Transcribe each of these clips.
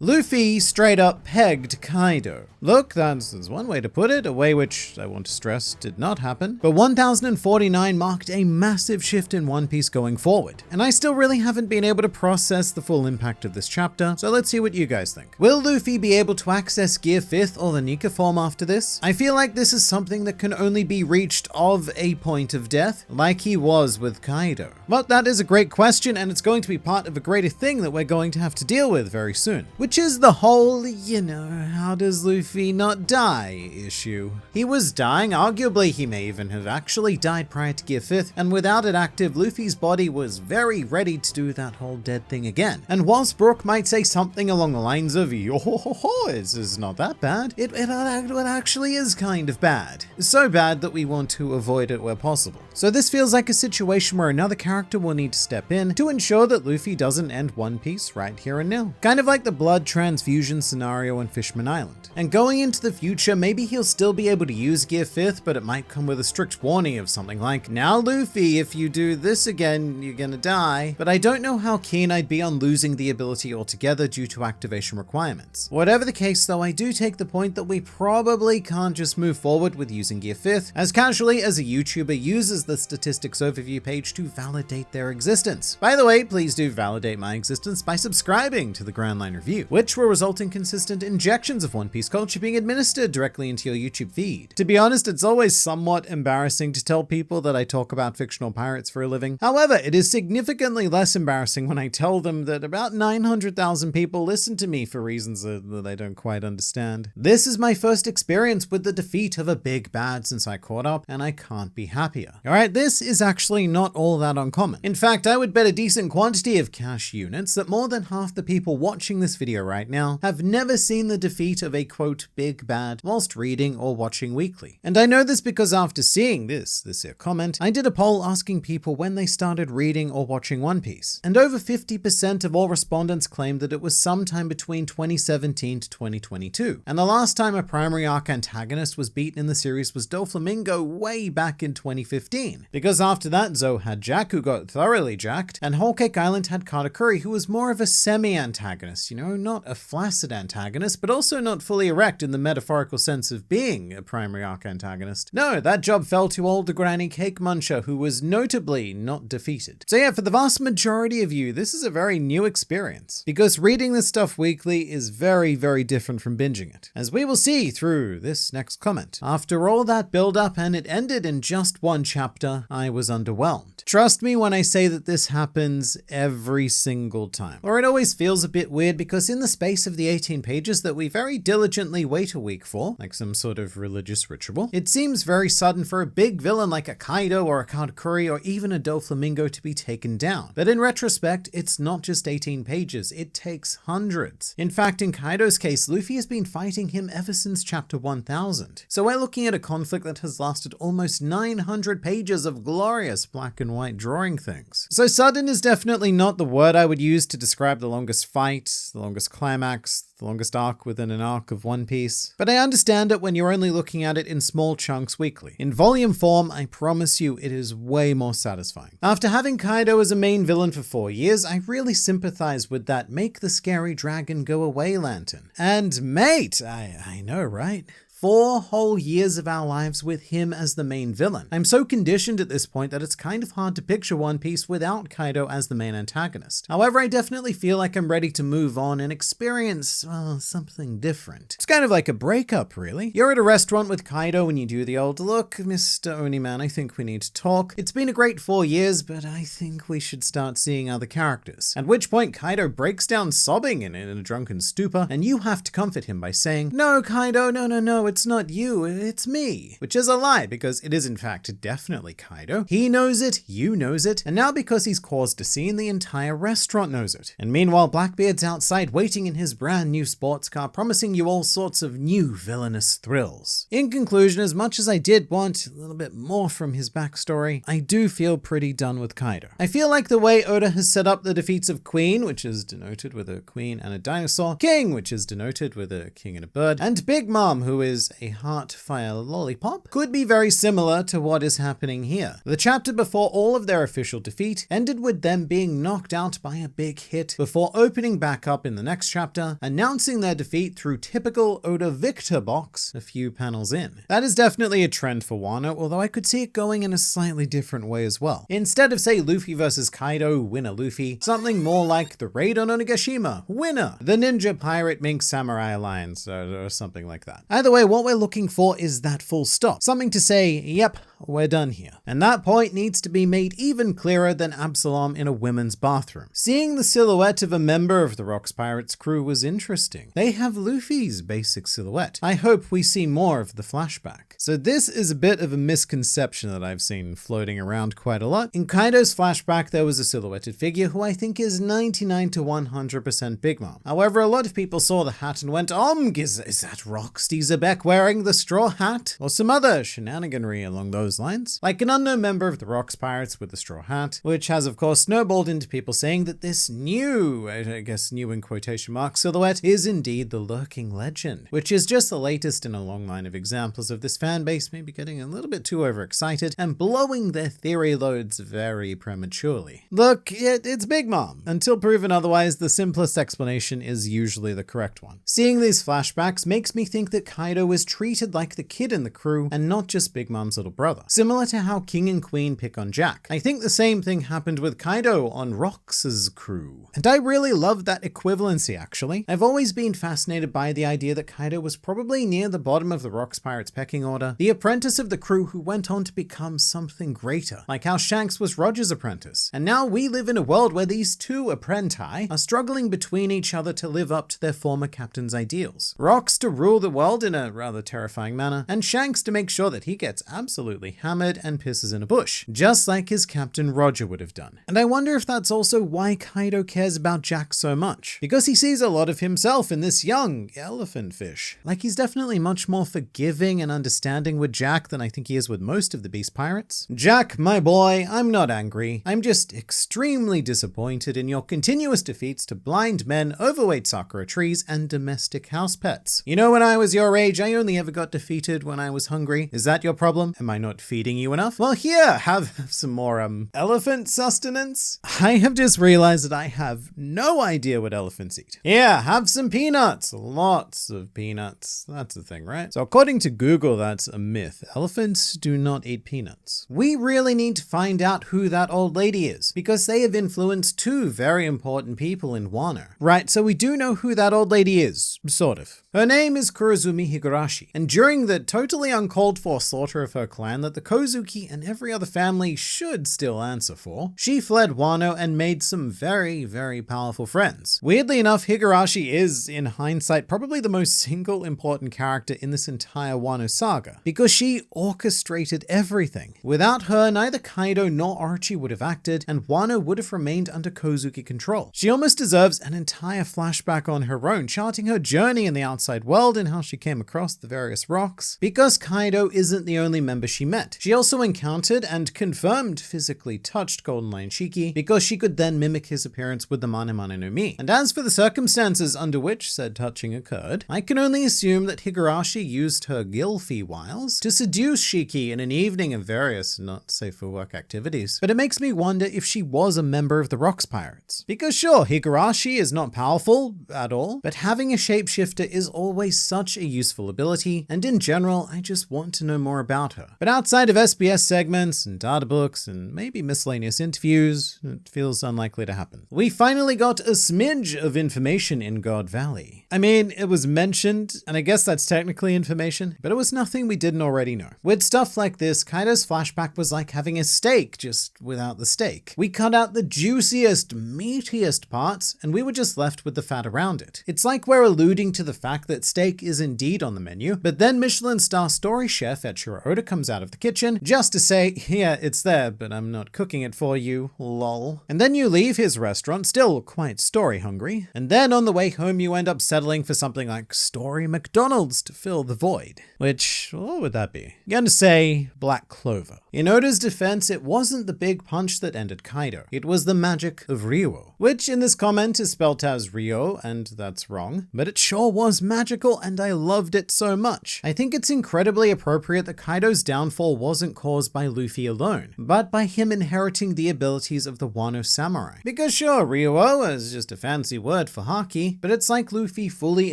Luffy straight up pegged Kaido. Look, that's one way to put it, a way which, I want to stress, did not happen. But 1049 marked a massive shift in One Piece going forward, and I still really haven't been able to process the full impact of this chapter, so let's see what you guys think. Will Luffy be able to access Gear 5th or the Nika form after this? I feel like this is something that can only be reached of a point of death, like he was with Kaido. But that is a great question, and it's going to be part of a greater thing that we're going to have to deal with very soon, which is the whole, how does Luffy not die issue. He was dying, arguably he may even have actually died prior to Gear 5th, and without it active, Luffy's body was very ready to do that whole dead thing again. And whilst Brook might say something along the lines of, it's not that bad, it actually is kind of bad. So bad that we want to avoid it where possible. So this feels like a situation where another character will need to step in to ensure that Luffy doesn't end One Piece right here and now. Kind of like the blood transfusion scenario in Fishman Island. And going into the future, maybe he'll still be able to use Gear 5th, but it might come with a strict warning of something like, now Luffy, if you do this again, you're gonna die. But I don't know how keen I'd be on losing the ability altogether due to activation requirements. Whatever the case though, I do take the point that we probably can't just move forward with using Gear 5th as casually as a YouTuber uses the statistics overview page to validate their existence. By the way, please do validate my existence by subscribing to the Grand Line Review, which will result in consistent injections of One Piece culture being administered directly into your YouTube feed. To be honest, it's always somewhat embarrassing to tell people that I talk about fictional pirates for a living. However, it is significantly less embarrassing when I tell them that about 900,000 people listen to me for reasons that I don't quite understand. This is my first experience with the defeat of a big bad since I caught up, and I can't be happier. Alright, this is actually not all that uncommon. In fact, I would bet a decent quantity of cash units that more than half the people watching this video right now have never seen the defeat of a quote big bad whilst reading or watching weekly. And I know this because after seeing this here comment, I did a poll asking people when they started reading or watching One Piece. And over 50% of all respondents claimed that it was sometime between 2017 to 2022. And the last time a primary arc antagonist was beaten in the series was Doflamingo way back in 2015. Because after that, Zou had Jack, who got thoroughly jacked, and Whole Cake Island had Katakuri, who was more of a semi-antagonist, not a flaccid antagonist, but also not fully erect in the metaphorical sense of being a primary arc antagonist. No, that job fell to old Granny Cake Muncher, who was notably not defeated. So yeah, for the vast majority of you, this is a very new experience, because reading this stuff weekly is very, very different from binging it, as we will see through this next comment. After all that build up and it ended in just one chapter, I was underwhelmed. Trust me when I say that this happens every single time. Or it always feels a bit weird because in the space of the 18 pages that we very diligently wait a week for, like some sort of religious ritual, it seems very sudden for a big villain like a Kaido or a Katakuri or even a Doflamingo to be taken down. But in retrospect, it's not just 18 pages, it takes hundreds. In fact, in Kaido's case, Luffy has been fighting him ever since chapter 1000. So we're looking at a conflict that has lasted almost 900 pages of glorious black and white drawing things. So sudden is definitely not the word I would use to describe the longest fight, the longest climax, the longest arc within an arc of One Piece. But I understand it when you're only looking at it in small chunks weekly. In volume form, I promise you it is way more satisfying. After having Kaido as a main villain for 4 years, I really sympathize with that make the scary dragon go away lantern. And mate, I know, right? 4 whole years of our lives with him as the main villain. I'm so conditioned at this point that it's kind of hard to picture One Piece without Kaido as the main antagonist. However, I definitely feel like I'm ready to move on and experience, well, something different. It's kind of like a breakup, really. You're at a restaurant with Kaido and you do the old, look, Mr. Oniman, I think we need to talk. It's been a great 4 years, but I think we should start seeing other characters. At which point, Kaido breaks down sobbing in a drunken stupor, and you have to comfort him by saying, no, Kaido, no, it's not you, it's me. Which is a lie, because it is in fact definitely Kaido. He knows it, you knows it, and now because he's caused a scene, the entire restaurant knows it. And meanwhile, Blackbeard's outside waiting in his brand new sports car, promising you all sorts of new villainous thrills. In conclusion, as much as I did want a little bit more from his backstory, I do feel pretty done with Kaido. I feel like the way Oda has set up the defeats of Queen, which is denoted with a queen and a dinosaur, King, which is denoted with a king and a bird, and Big Mom, who is is a Heartfire lollipop, could be very similar to what is happening here. The chapter before all of their official defeat ended with them being knocked out by a big hit before opening back up in the next chapter, announcing their defeat through typical Oda Victor box a few panels in. That is definitely a trend for Wano, although I could see it going in a slightly different way as well. Instead of, say, Luffy versus Kaido, winner Luffy, something more like the raid on Onigashima, winner the Ninja Pirate Mink Samurai Alliance, or something like that. Either way, what we're looking for is that full stop. Something to say, yep, we're done here. And that point needs to be made even clearer than Absalom in a women's bathroom. Seeing the silhouette of a member of the Rocks Pirates crew was interesting. They have Luffy's basic silhouette. I hope we see more of the flashback. So this is a bit of a misconception that I've seen floating around quite a lot. In Kaido's flashback, there was a silhouetted figure who I think is 99 to 100% Big Mom. However, a lot of people saw the hat and went, is that Roxy Zebek wearing the straw hat? Or some other shenaniganry along those lines? Like an unknown member of the Rocks Pirates with the straw hat, which has of course snowballed into people saying that this new, I guess new in quotation marks, silhouette is indeed the Lurking Legend, which is just the latest in a long line of examples of this fan base maybe getting a little bit too overexcited and blowing their theory loads very prematurely. Look, it's Big Mom. Until proven otherwise, the simplest explanation is usually the correct one. Seeing these flashbacks makes me think that Kaido is treated like the kid in the crew and not just Big Mom's little brother. Similar to how King and Queen pick on Jack. I think the same thing happened with Kaido on Rox's crew. And I really love that equivalency actually. I've always been fascinated by the idea that Kaido was probably near the bottom of the Rocks Pirates pecking order, the apprentice of the crew who went on to become something greater, like how Shanks was Roger's apprentice. And now we live in a world where these two apprenti are struggling between each other to live up to their former captain's ideals. Rox to rule the world in a rather terrifying manner, and Shanks to make sure that he gets absolutely hammered and pisses in a bush, just like his captain Roger would have done. And I wonder if that's also why Kaido cares about Jack so much, because he sees a lot of himself in this young elephant fish. Like he's definitely much more forgiving and understanding with Jack than I think he is with most of the Beast Pirates. Jack, my boy, I'm not angry. I'm just extremely disappointed in your continuous defeats to blind men, overweight Sakura trees, and domestic house pets. You know, when I was your age, I only ever got defeated when I was hungry. Is that your problem? Am I not feeding you enough? Well, here, have some more, elephant sustenance. I have just realized that I have no idea what elephants eat. Yeah, have some peanuts. Lots of peanuts. That's the thing, right? So according to Google, that's a myth. Elephants do not eat peanuts. We really need to find out who that old lady is, because they have influenced two very important people in Wano. Right, so we do know who that old lady is, sort of. Her name is Kurozumi Higurashi, and during the totally uncalled for slaughter of her clan that the Kozuki and every other family should still answer for, she fled Wano and made some very, very powerful friends. Weirdly enough, Higurashi is, in hindsight, probably the most single important character in this entire Wano saga, because she orchestrated everything. Without her, neither Kaido nor Orochi would have acted, and Wano would have remained under Kozuki control. She almost deserves an entire flashback on her own, charting her journey in the outside world and how she came across the various rocks, because Kaido isn't the only member she met. She also encountered and confirmed physically touched Golden Lion Shiki, because she could then mimic his appearance with the Mane Mane no Mi. And as for the circumstances under which said touching occurred, I can only assume that Higurashi used her Gilfy wiles to seduce Shiki in an evening of various not safe for work activities. But it makes me wonder if she was a member of the Rocks Pirates. Because sure, Higurashi is not powerful at all, but having a shapeshifter is always such a useful ability, and in general, I just want to know more about her. But outside of SBS segments and data books and maybe miscellaneous interviews, it feels unlikely to happen. We finally got a smidge of information in God Valley. I mean, it was mentioned, and I guess that's technically information, but it was nothing we didn't already know. With stuff like this, Kaido's flashback was like having a steak, just without the steak. We cut out the juiciest, meatiest parts, and we were just left with the fat around it. It's like we're alluding to the fact that steak is indeed on the menu, but then Michelin star story chef Eiichiro Oda comes out of the kitchen just to say, yeah, it's there, but I'm not cooking it for you, lol. And then you leave his restaurant, still quite story hungry, and then on the way home you end up settling for something like Story McDonald's to fill the void. Which, what would that be? You're gonna say Black Clover. In Oda's defense, it wasn't the big punch that ended Kaido. It was the magic of Ryo, which in this comment is spelled as Rio, and that's wrong, but it sure was magical and I loved it so much. I think it's incredibly appropriate that Kaido's downfall wasn't caused by Luffy alone, but by him inheriting the abilities of the Wano samurai. Because sure, Ryo is just a fancy word for Haki, but it's like Luffy fully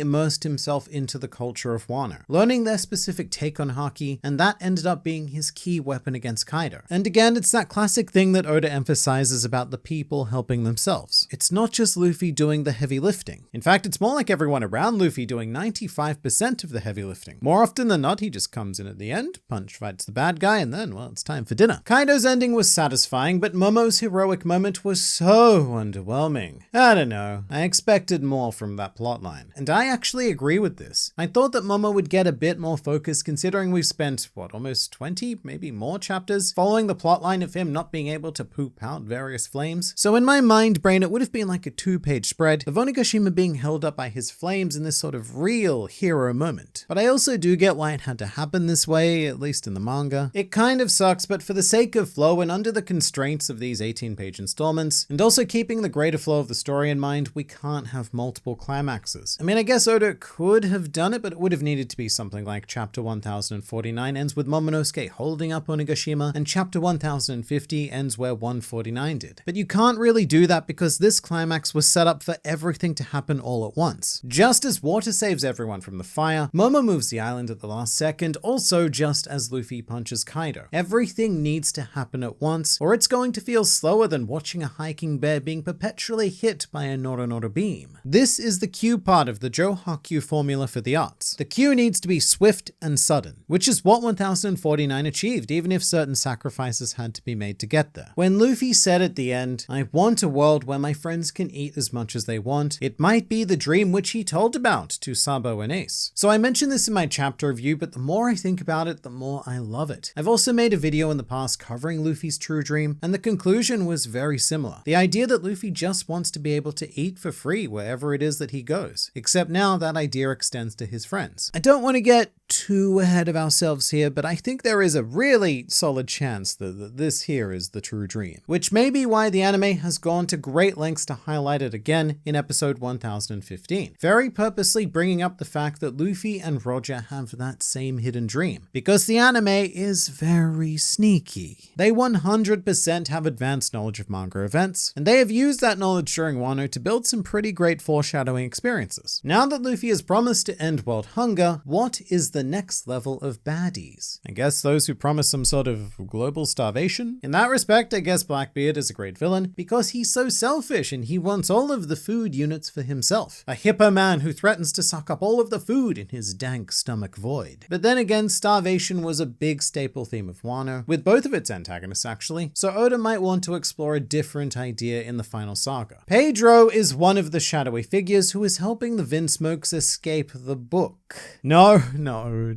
immersed himself into the culture of Wano, learning their specific take on Haki, and that ended up being his key weapon against Kaido. And again, it's that classic thing that Oda emphasizes about the people helping themselves. It's not just Luffy doing the heavy lifting. In fact, it's more like everyone around Luffy doing 95% of the heavy lifting. More often than not, he just comes in at the end, punch fights the bad guy, and then, well, it's time for dinner. Kaido's ending was satisfying, but Momo's heroic moment was so underwhelming. I don't know, I expected more from that plotline. And I actually agree with this. I thought that Momo would get a bit more focus considering we've spent, almost 20, maybe more chapters following the plotline of him not being able to poop out various flames. So in my mind brain, it would have been like a 2-page spread of Onigashima being held up by his flames in this sort of real hero moment. But I also do get why it had to happen this way, at least in the manga. It kind of sucks, but for the sake of flow and under the constraints of these 18-page installments, and also keeping the greater flow of the story in mind, we can't have multiple climaxes. I mean, I guess Oda could have done it, but it would have needed to be something like chapter 1049 ends with Momonosuke holding up Onigashima, and chapter 1050 ends where 149 did. But you can't really do that because this climax was set up for everything to happen all at once. Just as water saves everyone from the fire, Momo moves the island at the last second, also just as Luffy punches Kaido. Everything needs to happen at once, or it's going to feel slower than watching a hiking bear being perpetually hit by a Noronoro beam. This is the Q part of the Joe Hakyu formula for the arts. The Q needs to be swift and sudden, which is what 1049 achieved, even if certain sacrifices had to be made to get there. When Luffy said at the end, "I want a world where my friends can eat as much as they want," it might be the dream which he told about to Sabo and Ace. So I mentioned this in my chapter review, but the more I think about it, the more I love it. I've also made a video in the past covering Luffy's true dream, and the conclusion was very similar. The idea that Luffy just wants to be able to eat for free wherever it is that he goes, except now that idea extends to his friends. I don't want to get too ahead of ourselves here, but I think there is a really solid chance that this here is the true dream, which may be why the anime has gone to great lengths to highlight it again in episode 1015, very purposely bringing up the fact that Luffy and Roger have that same hidden dream, because the anime is very sneaky. They 100% have advanced knowledge of manga events, and they have used that knowledge during Wano to build some pretty great foreshadowing experiences. Now that Luffy has promised to end world hunger, what is the next level of baddies? I guess those who promise some sort of global starvation? In that respect, I guess Blackbeard is a great villain because he's so selfish and he wants all of the food units for himself. A hippo man who threatens to suck up all of the food in his dank stomach void. But then again, starvation was a big staple theme of Wano, with both of its antagonists actually, so Oda might want to explore a different idea in the final saga. Pedro is one of the shadowy figures who is helping the Vinsmokes escape the book. No,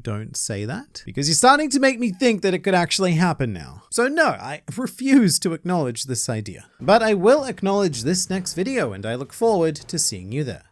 don't say that, because you're starting to make me think that it could actually happen now. So no, I refuse to acknowledge this idea. But I will acknowledge this next video, and I look forward to seeing you there.